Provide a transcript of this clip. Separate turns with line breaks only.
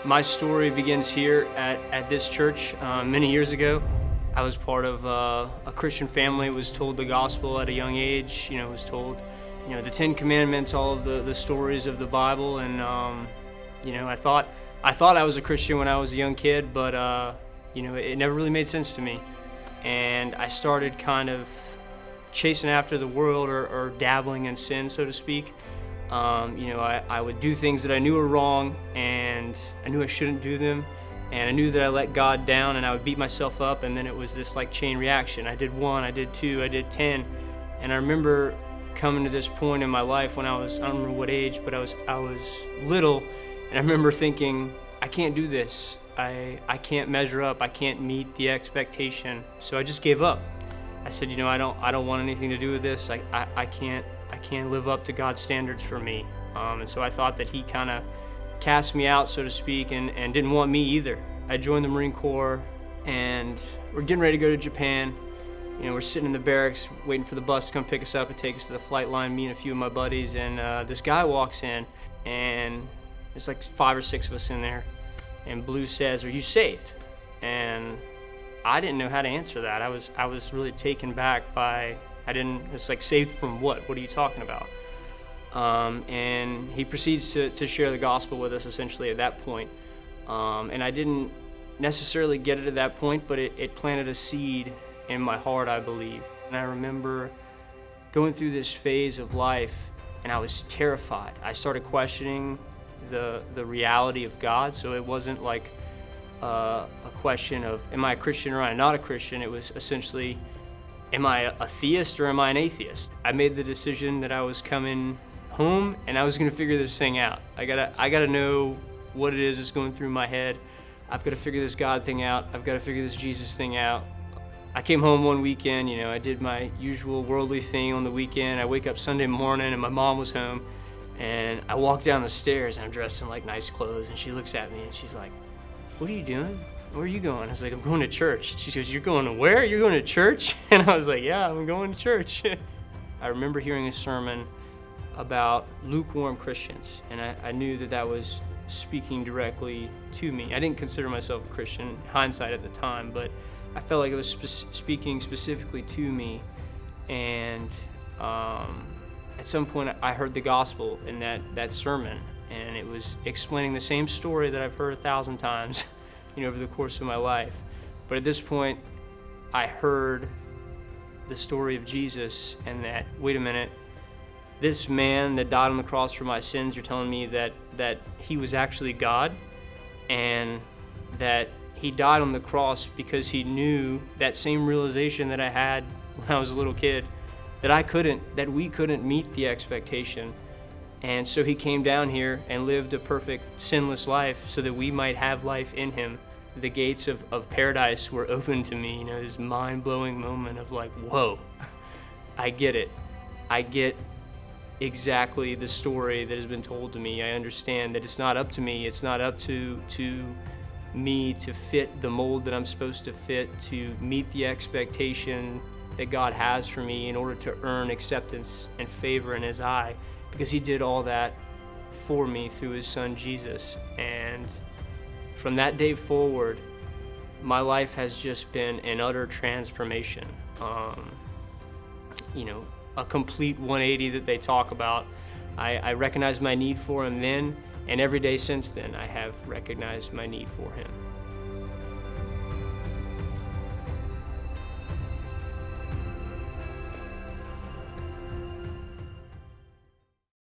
My story begins here at this church many years ago. I was part of a Christian family, was told the gospel at a young age, was told, the Ten Commandments, all of the stories of the Bible. And, I thought I was a Christian when I was a young kid, but, it never really made sense to me. And I started kind of chasing after the world or dabbling in sin, so to speak. I would do things that I knew were wrong, and I knew I shouldn't do them, and I knew that I let God down, and I would beat myself up, and then it was this like chain reaction. I did 1, I did 2, I did 10, and I remember coming to this point in my life when I don't remember what age, but I was little, and I remember thinking, I can't do this. I can't measure up. I can't meet the expectation. So I just gave up. I said, I don't want anything to do with this. I can't live up to God's standards for me. And so I thought that he kind of cast me out, so to speak, and didn't want me either. I joined the Marine Corps, and we're getting ready to go to Japan. We're sitting in the barracks waiting for the bus to come pick us up and take us to the flight line, me and a few of my buddies, and this guy walks in, and there's like 5 or 6 of us in there, and Blue says, "Are you saved?" And I didn't know how to answer that. I was really taken back by, it's like, saved from what? What are you talking about? And he proceeds to share the gospel with us essentially at that point. And I didn't necessarily get it at that point, but it planted a seed in my heart, I believe. And I remember going through this phase of life, and I was terrified. I started questioning the reality of God. So it wasn't like a question of, am I a Christian or am I not a Christian? It was essentially, am I a theist or am I an atheist? I made the decision that I was coming home and I was going to figure this thing out. I gotta know what it is that's going through my head. I've got to figure this God thing out. I've got to figure this Jesus thing out. I came home one weekend, I did my usual worldly thing on the weekend. I wake up Sunday morning and my mom was home, and I walk down the stairs and I'm dressed in like nice clothes, and she looks at me and she's like, "What are you doing? Where are you going?" I was like, "I'm going to church." She goes, "You're going to where? You're going to church?" And I was like, "Yeah, I'm going to church." I remember hearing a sermon about lukewarm Christians, and I knew that was speaking directly to me. I didn't consider myself a Christian, in hindsight at the time, but I felt like it was speaking specifically to me. And at some point I heard the gospel in that sermon, and it was explaining the same story that I've heard 1,000 times over the course of my life. But at this point I heard the story of Jesus, and that, wait a minute, this man that died on the cross for my sins, you're telling me that he was actually God, and that he died on the cross because he knew that same realization that I had when I was a little kid, that we couldn't meet the expectation. And so he came down here and lived a perfect, sinless life so that we might have life in him. The gates of paradise were open to me, this mind-blowing moment of like, whoa, I get it. I get exactly the story that has been told to me. I understand that it's not up to me. It's not up to me to fit the mold that I'm supposed to fit, to meet the expectation that God has for me in order to earn acceptance and favor in his eye, because he did all that for me through his son Jesus. And from that day forward, my life has just been an utter transformation. A complete 180 that they talk about. I recognized my need for him then, and every day since then I have recognized my need for him.